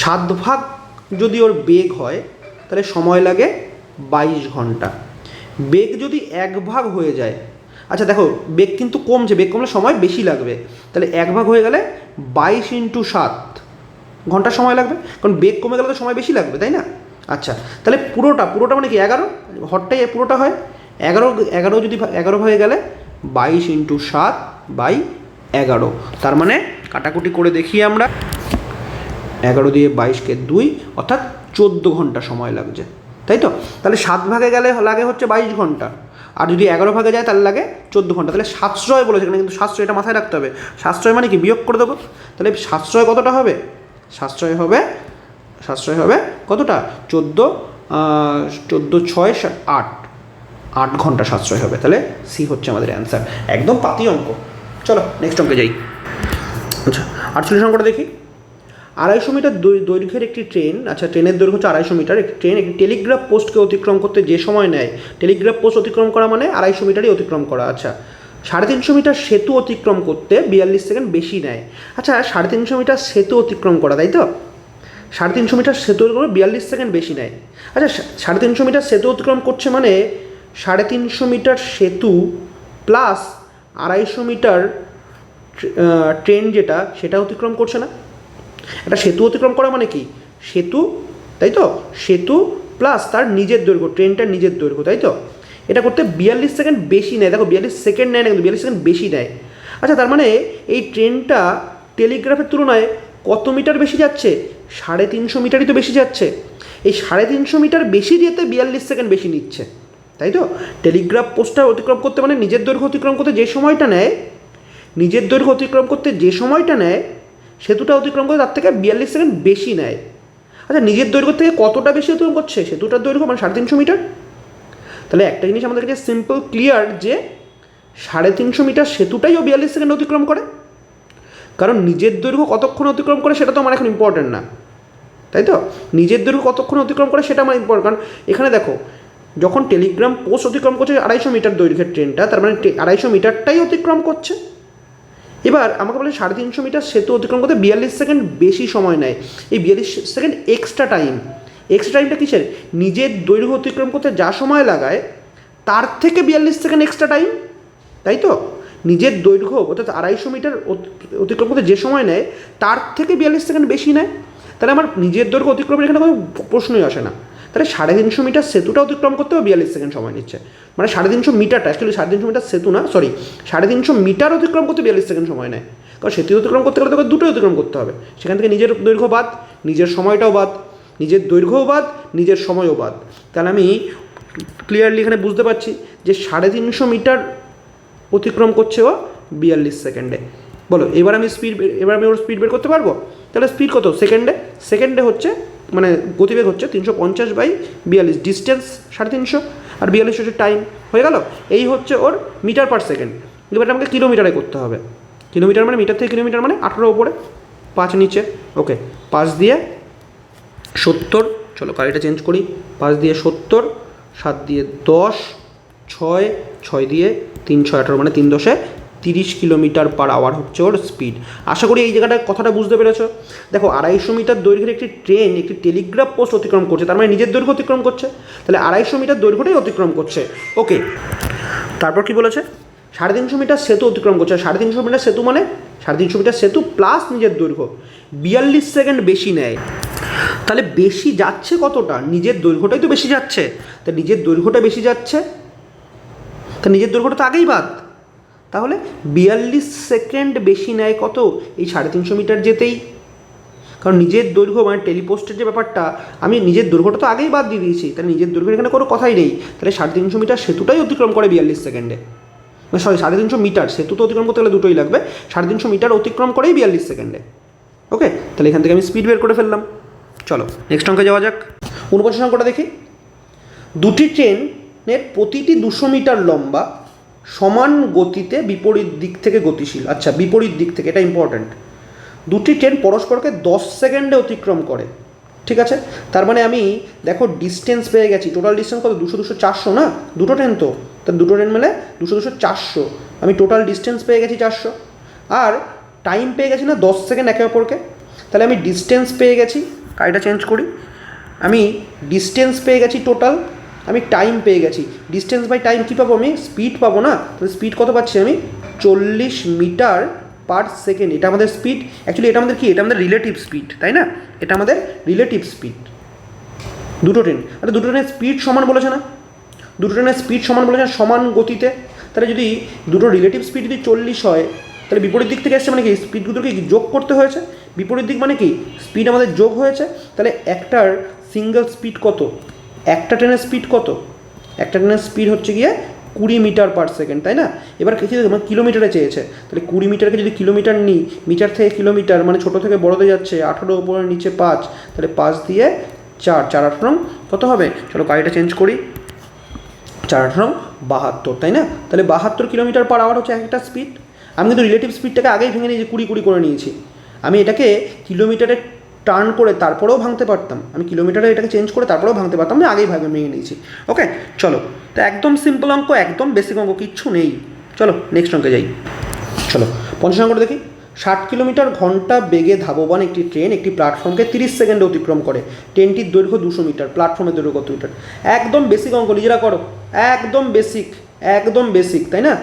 7 যদি ওর বেগ হয় তাহলে সময় লাগে 22 ঘন্টা। বেগ যদি 1 হয়ে যায়, আচ্ছা দেখো বেগ কিন্তু কমছে, বেগ কমলে সময় বেশি লাগবে, তাহলে 1 হয়ে গেলে 22 × 7 ঘন্টা সময় লাগবে, কারণ বেগ কমে গেলে তো সময় বেশি লাগবে, তাই না? আচ্ছা তাহলে পুরোটা মানে কি 11, হরটাই পুরোটা হয় 11 যদি 11 হয়ে গেলে 22 × 7/11, তার মানে কাটাকুটি করে দেখি আমরা, 11 দিয়ে 22-কে 2, অর্থাৎ 14 ঘন্টা সময় লাগছে, তাই তো? তাহলে 7 ভাগে গেলে লাগে হচ্ছে 22 ঘন্টা, আর যদি 11 ভাগে যায় তাহলে লাগে 14 ঘন্টা। তাহলে সাশ্রয় বলেছে এখানে, কিন্তু সাশ্রয় এটা মাথায় রাখতে হবে। সাশ্রয় মানে কি? বিয়োগ করে দেবো। তাহলে সাশ্রয় কতটা হবে? সাশ্রয় হবে কতটা? 14 6 8 ঘন্টা সাশ্রয় হবে। তাহলে সি হচ্ছে আমাদের অ্যান্সার। একদম পাতি অঙ্ক। চলো নেক্সট অঙ্কে যাই। আচ্ছা 48 অঙ্কটা দেখি। 250 মিটার দৈর্ঘ্যের একটি ট্রেন, আচ্ছা ট্রেনের দৈর্ঘ্য হচ্ছে 250 মিটার, একটি ট্রেন একটি টেলিগ্রাফ পোস্টকে অতিক্রম করতে যে সময় নেয়, টেলিগ্রাফ পোস্ট অতিক্রম করা মানে 250 মিটারই অতিক্রম করা। আচ্ছা 350 মিটার সেতু অতিক্রম করতে 42 সেকেন্ড বেশি নেয়। আচ্ছা 350 মিটার সেতু অতিক্রম করা, তাই তো? 350 মিটার সেতু অতিক্রম 42 সেকেন্ড বেশি নেয়। আচ্ছা 350 মিটার সেতু অতিক্রম করছে মানে 350 মিটার সেতু প্লাস 250 মিটার ট্রেন যেটা সেটা অতিক্রম করছে না? একটা সেতু অতিক্রম করা মানে কি? সেতু, তাই তো? সেতু প্লাস তার নিজের দৈর্ঘ্য, ট্রেনটার নিজের দৈর্ঘ্য, তাই তো? এটা করতে 42 সেকেন্ড বেশি নেয়। দেখো 42 সেকেন্ড নেয় না, কিন্তু 42 সেকেন্ড বেশি নেয়। আচ্ছা তার মানে এই ট্রেনটা টেলিগ্রাফের তুলনায় কত মিটার বেশি যাচ্ছে? 350 মিটারই তো বেশি যাচ্ছে। এই 350 মিটার বেশি যেতে 42 সেকেন্ড বেশি নিচ্ছে, তাই তো? টেলিগ্রাফ পোস্টটা অতিক্রম করতে মানে নিজের দৈর্ঘ্য অতিক্রম করতে যে সময়টা নেয়, নিজের দৈর্ঘ্য অতিক্রম করতে যে সময়টা নেয়, সেতুটা অতিক্রম করে তার থেকে 42 সেকেন্ড বেশি নেয়। আচ্ছা নিজের দৈর্ঘ্য থেকে কতটা বেশি অতিক্রম করছে? সেতুটার দৈর্ঘ্য মানে 350 মিটার। তাহলে একটা জিনিস আমাদের কাছে সিম্পল ক্লিয়ার যে 350 মিটার সেতুটাই ও 42 সেকেন্ড অতিক্রম করে, কারণ নিজের দৈর্ঘ্য কতক্ষণ অতিক্রম করে সেটা তো আমার এখন ইম্পর্টেন্ট না, তাই তো? নিজের দৈর্ঘ্য কতক্ষণ অতিক্রম করে সেটা আমার ইম্পর্টেন্ট, কারণ এখানে দেখো যখন টেলিগ্রাম পোস্ট অতিক্রম করছে 250 মিটার দৈর্ঘ্যের ট্রেনটা, তার মানে 250 মিটারটাই অতিক্রম করছে। এবার আমাকে বলে 350 মিটার সেতু অতিক্রম করতে 42 সেকেন্ড বেশি সময় নেয়। এই 42 সেকেন্ড এক্সট্রা টাইমটা কিসের? নিজের দৈর্ঘ্য অতিক্রম করতে যা সময় লাগায় তার থেকে 42 সেকেন্ড এক্সট্রা টাইম, তাই তো? নিজের দৈর্ঘ্য অর্থাৎ 250 মিটার অতিক্রম করতে যে সময় নেয় তার থেকে 42 সেকেন্ড বেশি নেয়। তাহলে আমার নিজের দৈর্ঘ্য অতিক্রমের এখানে কোনো প্রশ্নই আসে না। তাহলে 350 মিটার সেতুটা অতিক্রম করতেও 42 সেকেন্ড সময় নিচ্ছে, মানে 350 মিটারটা, অ্যাকচুয়ালি 350 মিটার সেতু না, সরি 350 মিটার অতিক্রম করতে 42 সেকেন্ড সময় নেয়। কারণ সেতু অতিক্রম করতে গেলে তোকে দুটোই অতিক্রম করতে হবে, সেখান থেকে নিজের দৈর্ঘ্য বাদ, নিজের সময়টাও বাদ, নিজের দৈর্ঘ্যও বাদ, নিজের সময়ও বাদ। তাহলে আমি ক্লিয়ারলি এখানে বুঝতে পারছি যে 350 মিটার অতিক্রম করছে ও 42 সেকেন্ডে। বলো এবার আমি ওর স্পিড বের করতে পারবো? তাহলে স্পিড কত সেকেন্ডে হচ্ছে, মানে গতিবেগ হচ্ছে 350/42, ডিস্টেন্স 350। আর 42 হচ্ছে টাইম, হয়ে গেল। এই হচ্ছে ওর মিটার পার সেকেন্ড। এবার আমাকে কিলোমিটারে করতে হবে। কিলোমিটার মানে মিটার থেকে কিলোমিটার মানে 18 ওপরে 5 নিচে। ওকে, 5 দিয়ে 70, চলো গাড়িটা চেঞ্জ করি। 5 দিয়ে 70, 7 দিয়ে 10, 6 দিয়ে 3 6 18 মানে 3 10 30 কিলোমিটার পার আওয়ার হচ্ছে ওর স্পিড। আশা করি এই জায়গাটা কথাটা বুঝতে পেরেছো। দেখো 250 মিটার দৈর্ঘ্যের একটি ট্রেন একটি টেলিগ্রাফ পোস্ট অতিক্রম করছে, তার মানে নিজের দৈর্ঘ্য অতিক্রম করছে, তাহলে 250 মিটার দৈর্ঘ্যটাই অতিক্রম করছে। ওকে, তারপর কি বলেছে? 350 মিটার সেতু অতিক্রম করছে। 350 মিটার সেতু মানে 350 মিটার সেতু প্লাস নিজের দৈর্ঘ্য, 42 সেকেন্ড বেশি নেয়। তাহলে বেশি যাচ্ছে কতটা? নিজের দৈর্ঘ্যটাই তো বেশি যাচ্ছে। তা নিজের দৈর্ঘ্যটা বেশি যাচ্ছে, তা নিজের দৈর্ঘ্যটা তো আগেই বাদ। তাহলে 42 সেকেন্ড বেশি নেয় কত? এই 350 মিটার যেতেই। কারণ নিজের দৈর্ঘ্য মানে টেলিপোস্টের যে ব্যাপারটা, আমি নিজের দৈর্ঘ্যটা তো আগেই বাদ দিয়ে দিয়েছি, তাহলে নিজের দৈর্ঘ্যের এখানে কোনো কথাই নেই। তাহলে 350 মিটার সেতুটাই অতিক্রম করে 42 সেকেন্ডে। সরি, 350 মিটার সেতু তো অতিক্রম করতে গেলে দুটোই লাগবে, 350 মিটার অতিক্রম করেই 42 সেকেন্ডে। ওকে, তাহলে এখান থেকে আমি স্পিড বের করে ফেললাম। চলো নেক্সট অঙ্কে যাওয়া যাক। 49 অঙ্কটা দেখি। দুটি ট্রেনের প্রতিটি 200 মিটার লম্বা, সমান গতিতে বিপরীত দিক থেকে গতিশীল। আচ্ছা, বিপরীত দিক থেকে, এটা ইম্পর্ট্যান্ট। দুটি ট্রেন পরস্পরকে 10 সেকেন্ডে অতিক্রম করে, ঠিক আছে। তার মানে আমি দেখো ডিস্টেন্স পেয়ে গেছি। টোটাল ডিস্টেন্স কত? 200 200 400 না, দুটো ট্রেন তো, তার দুটো ট্রেন মেলে 200 200 400। আমি টোটাল ডিস্টেন্স পেয়ে গেছি 400, আর টাইম পেয়ে গেছি না 10 সেকেন্ড একে অপরকে। তাহলে আমি ডিস্টেন্স পেয়ে গেছি, গাড়িটা চেঞ্জ করি। আমি ডিস্টেন্স পেয়ে গেছি টোটাল, আমি টাইম পেয়ে গেছি। ডিস্টেন্স বাই টাইম কী পাবো? আমি স্পিড পাবো না। তাহলে স্পিড কত পাচ্ছি আমি? 40 মিটার পার সেকেন্ড। এটা আমাদের স্পিড। অ্যাকচুয়ালি এটা আমাদের কি? এটা আমাদের রিলেটিভ স্পিড, তাই না? এটা আমাদের রিলেটিভ স্পিড। দুটো ট্রেন, আরে দুটো ট্রেনের স্পিড সমান বলেছে না? দুটো ট্রেনের স্পিড সমান বলেছে না, সমান গতিতে। তাহলে যদি দুটো রিলেটিভ স্পিড যদি 40 হয়, তাহলে বিপরীত দিক থেকে এসছে মানে কি? স্পিডগুলোকে যোগ করতে হয়েছে। বিপরীত দিক মানে কি? স্পিড আমাদের যোগ হয়েছে। তাহলে একটার সিঙ্গেল স্পিড কত? একটা ট্রেনের স্পিড কত? একটা ট্রেনের স্পিড হচ্ছে গিয়ে 20 মিটার পার সেকেন্ড, তাই না? এবার কিছু মানে কিলোমিটারে চেয়েছে, তাহলে 20 মিটারকে যদি কিলোমিটার নিই, মিটার থেকে কিলোমিটার মানে ছোটো থেকে বড়োতে যাচ্ছে, 18 উপরে নিচে 5, তাহলে 5 দিয়ে 4, 4 18 কত হবে? চলো গাড়িটা চেঞ্জ করি। 4 18 72, তাই না? তাহলে 72 কিলোমিটার পার আওয়ার হচ্ছে একটা স্পিড। আমি কিন্তু রিলেটিভ স্পিডটাকে আগেই ভেঙে নিয়েছি, 20 20 করে নিয়েছি। আমি এটাকে কিলোমিটারে টার্ন করে তারপরেও ভাঙতে পারতাম, আমি কিলোমিটারে এটাকে চেঞ্জ করে তারপরেও ভাঙতে পারতাম, আমি আগেই ভেঙে নিয়েছি। ওকে, চলো। তো একদম সিম্পল অঙ্ক, একদম বেসিক অঙ্ক, কিচ্ছু নেই। চলো নেক্সট অঙ্কে যাই। চলো 50 অঙ্কটা দেখি। 60 কিলোমিটার ঘন্টা বেগে ধাবমান একটি ট্রেন একটি প্ল্যাটফর্মকে 30 সেকেন্ডে অতিক্রম করে। ট্রেনটির দৈর্ঘ্য 200 মিটার, প্ল্যাটফর্মের দৈর্ঘ্য কত মিটার? একদম বেসিক অঙ্ক, নিজেরা করো। একদম বেসিক, একদম বেসিক, তাই না?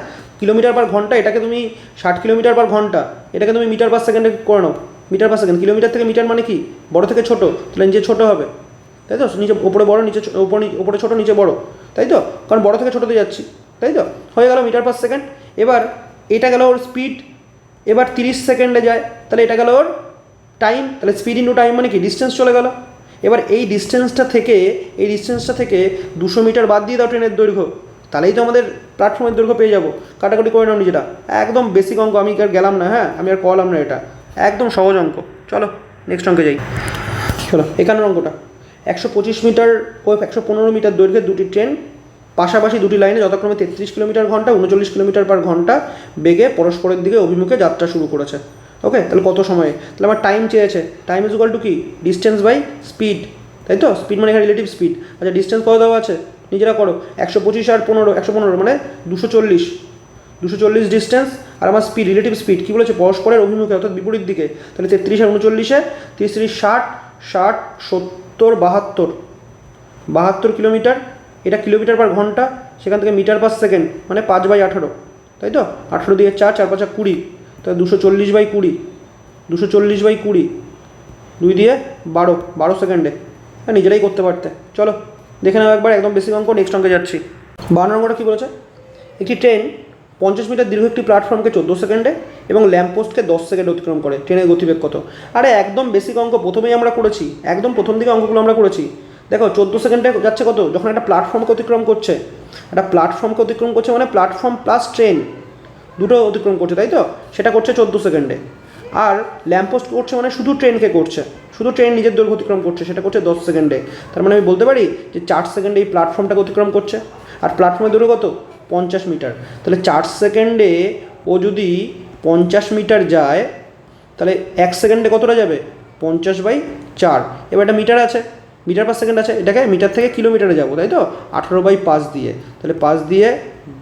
কিলোমিটার পার ঘন্টা, এটাকে তুমি 60 কিলোমিটার পার ঘন্টা, এটাকে তুমি মিটার পার সেকেন্ডে করে নাও। মিটার পার সেকেন্ড, কিলোমিটার থেকে মিটার মানে কি? বড় থেকে ছোট, তাহলে নিচে ছোটো হবে, তাই তো? নিচে ওপরে বড়, নিচে ওপরে ছোটো, নিচে বড়, তাই তো? কারণ বড় থেকে ছোটোতে যাচ্ছি, তাই তো? হয়ে গেল মিটার পার সেকেন্ড। এবার এটা গেল ওর স্পিড, এবার 30 সেকেন্ডে যায়, তাহলে এটা গেল ওর টাইম। তাহলে স্পিড ইন্টু টাইম মানে কি? ডিস্টেন্স চলে গেল। এবার এই ডিস্টেন্সটা থেকে 200 মিটার বাদ দিয়ে দাও ট্রেনের দৈর্ঘ্য, তাহলেই তো আমাদের প্ল্যাটফর্মের দৈর্ঘ্য পেয়ে যাবো। কাটাকুটি করে নাও নিজেটা। একদম বেসিক অঙ্ক, আমি আর গেলাম না, হ্যাঁ আমি আর করলাম না, এটা একদম সহজ অঙ্ক। চলো নেক্সট অঙ্কে যাই। চলো 51 অঙ্কটা। 125 মিটার ও 115 মিটার দৈর্ঘ্যের দুটি ট্রেন পাশাপাশি দুটি লাইনে যথাক্রমে 33 কিলোমিটার ঘন্টা 39 কিলোমিটার পার ঘন্টা বেগে পরস্পরের দিকে অভিমুখে যাত্রা শুরু করেছে। ওকে, তাহলে কত সময়ে? তাহলে আমার টাইম চেয়েছে। টাইম ইজ ইকুয়াল টু কি? ডিস্টেন্স বাই স্পিড, তাই তো? স্পিড মানে এখানে রিলেটিভ স্পিড। আচ্ছা, ডিস্টেন্স কত দেওয়া আছে? নিজেরা করো। 125 আর 15, 115 মানে 240 ডিস্টেন্স। আর আমার স্পিড, রিলেটিভ স্পিড কী বলেছে? পরস্পরের অভিমুখে, অর্থাৎ বিপরীত দিকে। তাহলে 33 আর 39-এ 30 30 60, 60 70 72 কিলোমিটার। এটা কিলোমিটার পার ঘন্টা, সেখান থেকে মিটার পার সেকেন্ড মানে 5/18, তাই তো? 18 দিয়ে 4, 4 5 20, তাহলে 240/20, 240/20, 2 দিয়ে 12 সেকেন্ডে। নিজেরাই করতে পারতে। চলো দেখে নাও একবার, একদম বেসিক অঙ্ক। নেক্সট অঙ্কে যাচ্ছি। 52 নম্বরটা কী বলেছে? একটি ট্রেন 50 মিটার দীর্ঘ একটি প্ল্যাটফর্মকে 14 সেকেন্ডে এবং ল্যাম্পপোস্টকে 10 সেকেন্ডে অতিক্রম করে। ট্রেনের গতিবেগ কত? আরে একদম বেসিক অঙ্ক, প্রথমেই আমরা করেছি, একদম প্রথম দিকে অঙ্কগুলো আমরা করেছি। দেখো 14 সেকেন্ডে যাচ্ছে কত? যখন একটা প্ল্যাটফর্মকে অতিক্রম করছে, মানে প্ল্যাটফর্ম প্লাস ট্রেন দুটো অতিক্রম করছে, তাই তো? সেটা করছে 14 সেকেন্ডে। আর ল্যাম্পপোস্ট করছে মানে শুধু ট্রেনকে করছে, শুধু ট্রেন নিজের দৈর্ঘ্য অতিক্রম করছে, সেটা করছে 10 সেকেন্ডে। তার মানে আমি বলতে পারি যে 4 সেকেন্ডে এই প্ল্যাটফর্মটাকে অতিক্রম করছে। আর প্ল্যাটফর্মের দৈর্ঘ্য কত 50 মিটার। তাহলে 4 সেকেন্ডে ও যদি 50 মিটার যায় তাহলে 1 সেকেন্ডে কতটা যাবে 50/4। এবার এটা মিটার আছে, মিটার পার সেকেন্ড আছে, এটাকে মিটার থেকে কিলোমিটারে যাবো, তাই তো 18/5 দিয়ে। তাহলে 5 দিয়ে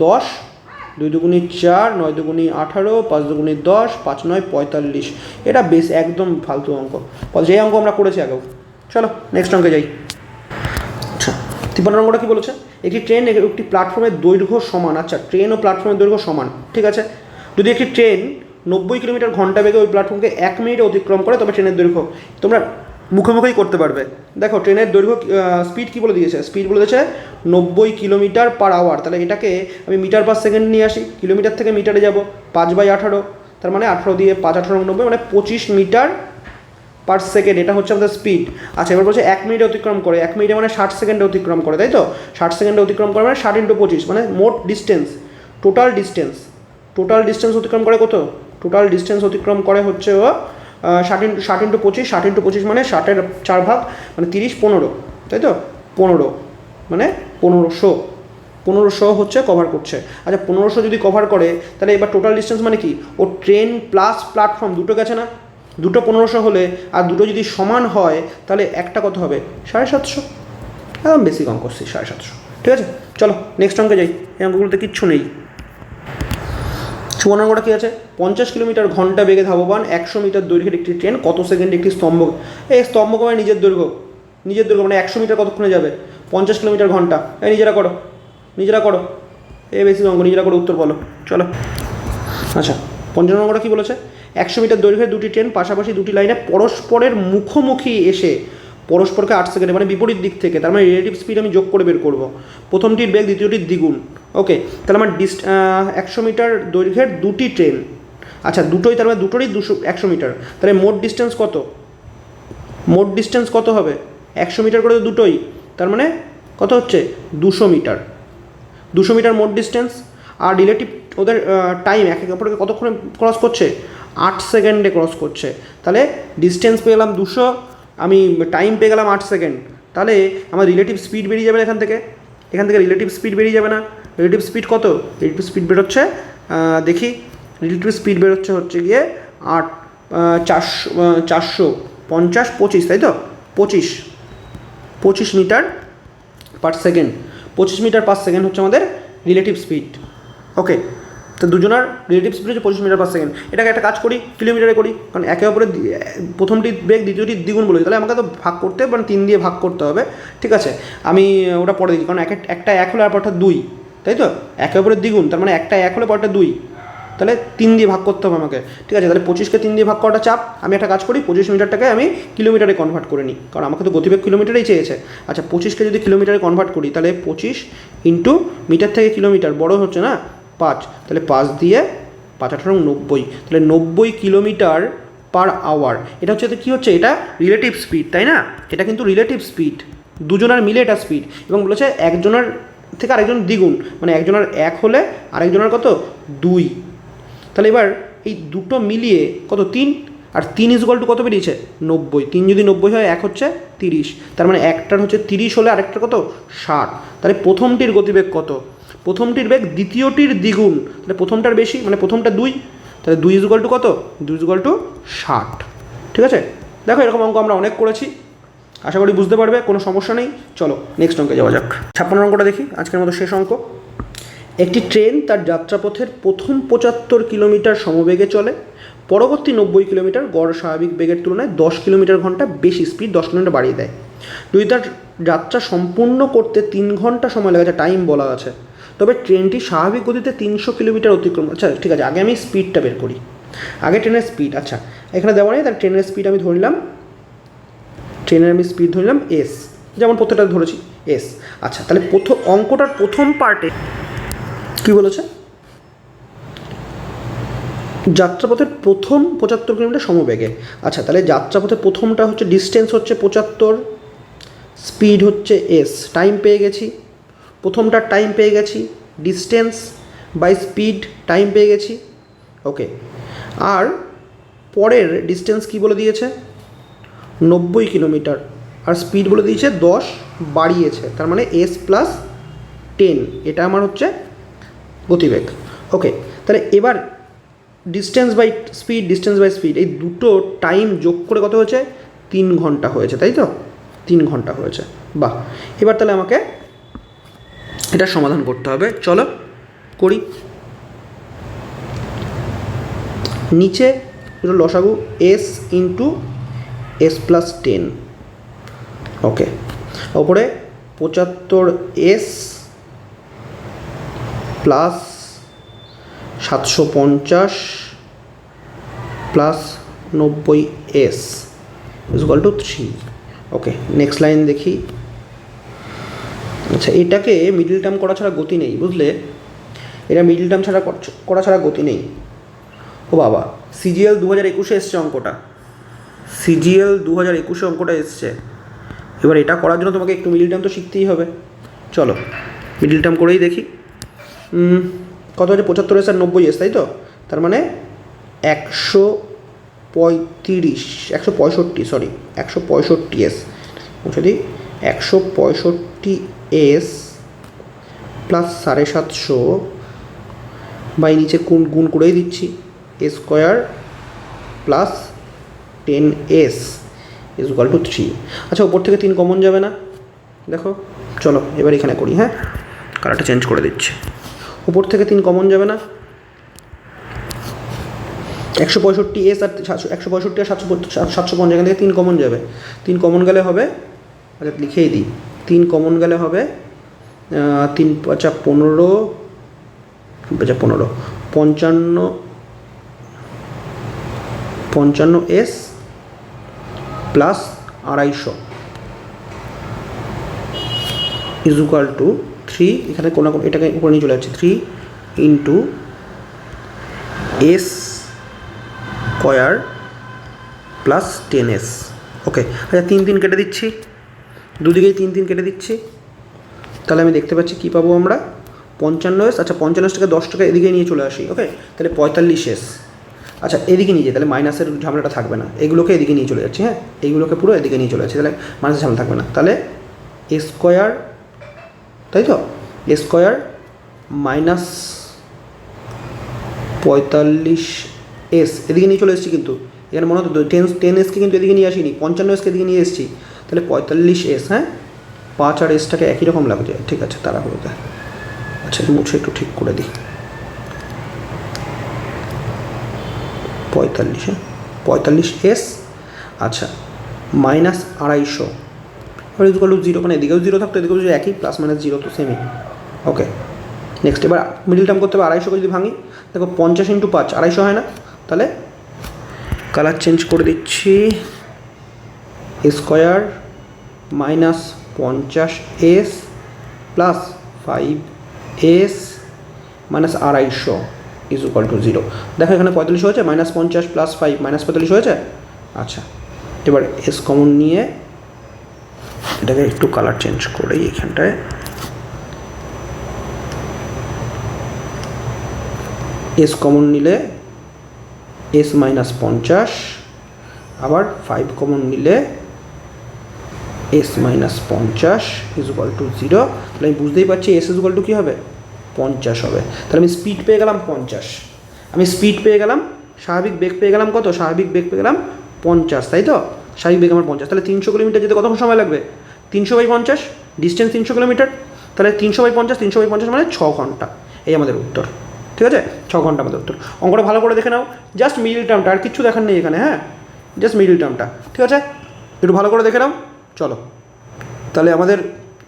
10, 2 দুগুণি 4, 9 দুগুণি 18, 5 দুগুণি 10, 5 9 45। এটা বেশ একদম ফালতু অঙ্ক, যেই অঙ্ক আমরা করেছি আগেও। চলো নেক্সট অঙ্কে যাই। আচ্ছা 53 নম্বরটা কী বলেছে, একটি ট্রেন একটি প্ল্যাটফর্মের দৈর্ঘ্য সমান। আচ্ছা ট্রেন ও প্ল্যাটফর্মের দৈর্ঘ্য সমান, ঠিক আছে। যদি একটি ট্রেন 90 কিলোমিটার ঘন্টা বেগে ওই প্ল্যাটফর্মকে 1 মিনিটে অতিক্রম করে তবে ট্রেনের দৈর্ঘ্য, তোমরা মুখোমুখি করতে পারবে। দেখো ট্রেনের দৈর্ঘ্য স্পিড কী বলে দিয়েছে, স্পিড বলে দিয়েছে 90 কিলোমিটার পার আওয়ার। তাহলে এটাকে আমি মিটার পার সেকেন্ড নিয়ে আসি, কিলোমিটার থেকে মিটারে যাব, 5/18, তার মানে 18 দিয়ে 5 18 90, মানে 25 মিটার পার সেকেন্ড, এটা হচ্ছে আমাদের স্পিড। আচ্ছা এবার বলছে 1 মিনিটে অতিক্রম করে, 1 মিনিটে মানে 60 সেকেন্ডে অতিক্রম করে, তাই তো 60 সেকেন্ডে অতিক্রম করে মানে 60 × 25, মানে মোট ডিস্টেন্স, টোটাল ডিস্টেন্স অতিক্রম করে কত, টোটাল ডিস্টেন্স অতিক্রম করে হচ্ছে ও 60 × 25, 60 × 25 মানে 60-এর 4 ভাগ, মানে 30 15, তাই তো 15 মানে 1500 হচ্ছে কভার করছে। আচ্ছা 1500 যদি কভার করে তাহলে এবার টোটাল ডিস্টেন্স মানে কি, ও ট্রেন প্লাস প্ল্যাটফর্ম দুটো গেছে না, দুটো 1500 হলে আর দুটো যদি সমান হয় তাহলে একটা কত হবে 750। একদম বেসিক অঙ্ক করছি 750, ঠিক আছে। চলো নেক্সট অঙ্কে যাই, এই অঙ্কগুলোতে কিচ্ছু নেই। 54 নম্বরটা কী আছে, 50 কিলোমিটার ঘন্টা বেগে ধাবমান 100 মিটার দৈর্ঘ্যের একটি ট্রেন কত সেকেন্ডে একটি স্তম্ভ, এই স্তম্ভ মানে নিজের দৈর্ঘ্য মানে 100 মিটার কতক্ষণে যাবে 50 কিলোমিটার ঘন্টা। এই নিজেরা করো, এই বেশি অঙ্ক নিজেরা করো, উত্তর বলো। চলো আচ্ছা 55 নম্বরটা কী বলেছে, 100 মিটার দৈর্ঘ্যের দুটি ট্রেন পাশাপাশি দুটি লাইনে পরস্পরের মুখোমুখি এসে পরস্পরকে 8 সেকেন্ডে মানে বিপরীত দিক থেকে, তার মানে রিলেটিভ স্পিড আমি যোগ করে বের করবো, প্রথমটির বেগ দ্বিতীয়টির দ্বিগুণ। ওকে তাহলে আমার 100 মিটার দৈর্ঘ্যের দুটি ট্রেন, আচ্ছা দুটোই, তার মানে দুটোরই 100 মিটার, তাহলে মোট ডিস্টেন্স কত হবে 100 মিটার করে তো দুটোই, তার মানে কত হচ্ছে 200 মিটার মোট ডিস্টেন্স। আর রিলেটিভ ওদের টাইম একে অপরকে কতক্ষণে ক্রস করছে 8 সেকেন্ডে ক্রস করছে। তাহলে ডিস্টেন্স পেয়ে গেলাম 200, আমি টাইম পেয়ে গেলাম 8 সেকেন্ড, তাহলে আমার রিলেটিভ স্পিড বেরিয়ে যাবে এখান থেকে রিলেটিভ স্পিড বেরিয়ে যাবে না। রিলেটিভ স্পিড কত, রিলেটিভ স্পিড বেরোচ্ছে দেখি, রিলেটিভ স্পিড বেরোচ্ছে হচ্ছে গিয়ে 450 25, তাই তো 25 metre per second, 25 metre per second হচ্ছে আমাদের রিলেটিভ স্পিড। ওকে তো দুজনের রিলেটিভ স্পিড হচ্ছে 25 মিটার পার সেকেন্ড। এটাকে একটা কাজ করি, কিলোমিটারে করি, কারণ একে অপরের প্রথমটি বেগ দ্বিতীয়টি দ্বিগুণ বলেছি, তাহলে আমাকে তো ভাগ করতে মানে 3 দিয়ে ভাগ করতে হবে, ঠিক আছে। আমি ওটা পরে দেখি, কারণ একটা 1 হলে আর পরটা 2, তাই তো একে অপরের দ্বিগুণ, তার মানে একটা 1 হলে পরটা 2, তাহলে 3 দিয়ে ভাগ করতে হবে আমাকে, ঠিক আছে। তাহলে 25কে 3 দিয়ে ভাগ করাটা চাপ, আমি একটা কাজ করি 25 মিটারটাকে আমি কিলোমিটারে কনভার্ট করে নিই, কারণ আমাকে তো গতিবেগ কিলোমিটারেই চেয়েছে। আচ্ছা 25কে যদি কিলোমিটারে কনভার্ট করি তাহলে 25 ইন্টু মিটার থেকে কিলোমিটার বড় হচ্ছে না 5, তাহলে 5 দিয়ে 5 18 90, তাহলে 90 কিলোমিটার পার আওয়ার। এটা হচ্ছে কী হচ্ছে, এটা রিলেটিভ স্পিড, তাই না, এটা কিন্তু রিলেটিভ স্পিড, দুজনের মিলে এটা স্পিড, এবং বলেছে একজনের থেকে আরেকজন দ্বিগুণ, মানে একজনের 1 হলে আরেকজনের কত 2। তাহলে এবার এই দুটো মিলিয়ে কত 3, আর 3 = কত বেরিয়েছে 90, 3 যদি 90 হয় 1 হচ্ছে 30, তার মানে একটার হচ্ছে 30 হলে আরেকটা কত 60। তাহলে প্রথমটির গতিবেগ কত, প্রথমটির বেগ দ্বিতীয়টির দ্বিগুণ, তাহলে প্রথমটার বেশি মানে প্রথমটা 2, তাহলে 2 = কত 2 = 60, ঠিক আছে। দেখো এরকম অঙ্ক আমরা অনেক করেছি, আশা করি বুঝতে পারবে, কোনো সমস্যা নেই। চলো নেক্সট অঙ্কে যাওয়া যাক। 56 অঙ্কটা দেখি, আজকের মতো শেষ অঙ্ক। একটি ট্রেন তার যাত্রাপথের প্রথম 75 কিলোমিটার সমবেগে চলে, পরবর্তী 90 কিলোমিটার গড় স্বাভাবিক বেগের তুলনায় 10 কিলোমিটার ঘন্টা বেশি স্পিড 10 কিলোমিটার বাড়িয়ে দেয়। যদি তার যাত্রা সম্পূর্ণ করতে 3 ঘন্টা সময় লাগে, টাইম বলা আছে, তবে ট্রেনটি স্বাভাবিক গতিতে 300 কিলোমিটার অতিক্রম। আচ্ছা ঠিক আছে, আগে আমি স্পিডটা বের করি, আগে ট্রেনের স্পিড। আচ্ছা এখানে দেওয়া নেই, তার ট্রেনের স্পিড আমি ধরলাম, এস, যেমন প্রত্যেকটা ধরেছি এস। আচ্ছা তাহলে অঙ্কটার প্রথম পার্টে কী বলেছে, যাত্রাপথের প্রথম 75 কিলোমিটার সমবেগে। আচ্ছা তাহলে যাত্রাপথের প্রথমটা হচ্ছে ডিস্টেন্স হচ্ছে 75, স্পিড হচ্ছে এস, টাইম পেয়ে গেছি, প্রথমটার টাইম পেয়ে গেছি, ডিস্টেন্স বাই স্পিড টাইম পেয়ে গেছি। ওকে আর পরের ডিস্টেন্স কি বলে দিয়েছে 90 কিলোমিটার, আর স্পিড বলে দিয়েছে 10 বাড়িয়েছে, তার মানে এস প্লাস 10, এটা আমার হচ্ছে গতিবেগ। ওকে, তাহলে এবার ডিস্টেন্স বাই স্পিড এই দুটো টাইম যোগ করে কত হয়েছে? 3 ঘন্টা হয়েছে, তাই তো? 3 ঘন্টা হয়েছে। বাহ, এবার তাহলে আমাকে এটা সমাধান করতে হবে। চলো করি। নিচে লসাগু s ইন্টু s প্লাস 10, ওকে। ওপরে 75s plus 750 plus 90s equal to 3। Okay, next line দেখি। আচ্ছা, এটাকে মিডল টার্ম করা ছাড়া গতি নেই, বুঝলে? এটা মিডল টার্ম ছাড়া করা ছাড়া গতি নেই। ও বাবা, CGL 2021 এসছে অঙ্কটা, CGL 2021 অঙ্কটা এসছে। এবার এটা করার জন্য তোমাকে একটু মিডল টার্ম তো শিখতেই হবে। চলো মিডল টার্ম করেই দেখি। কত হচ্ছে? 75s আর 90s, তাই তো? তার মানে 165s মুছে দিই। 165s প্লাস 750 বাই নিচে গুণ করেই দিচ্ছি, a square plus 10s equal to 3। আচ্ছা, ওপর থেকে 3 কমন যাবে না? দেখো, চলো এবার এখানে করি। হ্যাঁ, কালারটা চেঞ্জ করে দিচ্ছি। ওপর থেকে 3 কমন যাবে না? 165s আর 165 আর 750, এখান থেকে 3 কমন যাবে। 3 কমন গেলে হবে, আচ্ছা লিখেই দিই, 3 কমন গেলে হবে 3 5 15, 55s প্লাস 250 ইকুয়াল টু 3। এখানে কোনো এটাকে উপরে নিয়ে চলে যাচ্ছে, 3 into s square plus 10s। ওকে, আচ্ছা 3 কেটে দিচ্ছি, দুদিকেই 3 কেটে দিচ্ছি। তাহলে আমি দেখতে পাচ্ছি কী পাবো আমরা? 55s। আচ্ছা, 55 টাকা 10 টাকা এদিকে নিয়ে চলে আসি। ওকে, তাহলে 45s। আচ্ছা, এদিকে নিয়ে যাই, তাহলে মাইনাসের ঝামেলাটা থাকবে না। এগুলোকে এদিকে নিয়ে চলে যাচ্ছি। হ্যাঁ, এইগুলোকে পুরো এদিকে নিয়ে চলে যাচ্ছি, তাহলে মাইনাসের ঝামেলা থাকবে না। তাহলে a স্কোয়ার, তাই তো? a স্কোয়ার মাইনাস 45s এদিকে নিয়ে চলে এসেছি, কিন্তু এখানে মনে হতো 10sকে কিন্তু এদিকে নিয়ে আসিনি, 55sকে এদিকে নিয়ে এসেছি। তাহলে 45s, হ্যাঁ, 5 আর sটাকে একই রকম লাগছে। ঠিক আছে, তাড়াহুড়োতে। আচ্ছা, মুছে একটু ঠিক করে দিই। 45, হ্যাঁ, 45s। আচ্ছা, মাইনাস 250 এবার ইকুয়াল টু 0, মানে এদিকেও 0 থাকতো, এদিকেও 0, একই, প্লাস মাইনাস 0 তো সেমই। ওকে, নেক্সট এবার মিডল টার্ম করতে হবে। 250কে যদি ভাঙি, দেখো 50 ইন্টু 5 250 হয় না? তাহলে কালার চেঞ্জ করে দিচ্ছি, a square minus 50s plus 5s minus 250 equal to 0। দেখো এখানে 45 হয়েছে, মাইনাস 50 প্লাস 5 মাইনাস 45 হয়েছে। আচ্ছা, এবার s কমন নিয়ে এটাকে একটু কালার চেঞ্জ করেই এখানটায় s কমন নিলে s মাইনাস 50, আবার 5 কমন নিলে s মাইনাস 50 ইকুয়াল টু 0। তাহলে আমি বুঝতেই পারছি s ইকুয়াল টু কী হবে? 50 হবে। তাহলে আমি স্পিড পেয়ে গেলাম 50, আমি স্পিড পেয়ে গেলাম, স্বাভাবিক বেগ পেয়ে গেলাম কত? স্বাভাবিক বেগ পেয়ে গেলাম 50, তাই তো? স্বাভাবিক বেগ আমার 50। তাহলে 300 কিলোমিটার যেতে কতক্ষণ সময় লাগবে? 300/50, ডিস্টেন্স 300 কিলোমিটার। তাহলে 300/50 মানে 6 ঘন্টা। এই আমাদের উত্তর। ঠিক আছে, 6 ঘন্টা আমাদের উত্তর। অঙ্কটা ভালো করে দেখে নাও, জাস্ট মিডল টার্মটা, আর কিচ্ছু দেখার নেই এখানে। হ্যাঁ, জাস্ট মিডল টার্মটা। ঠিক আছে, একটু ভালো করে দেখে নাও। চলো, তাহলে আমাদের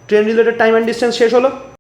train related time and distance শেষ হলো।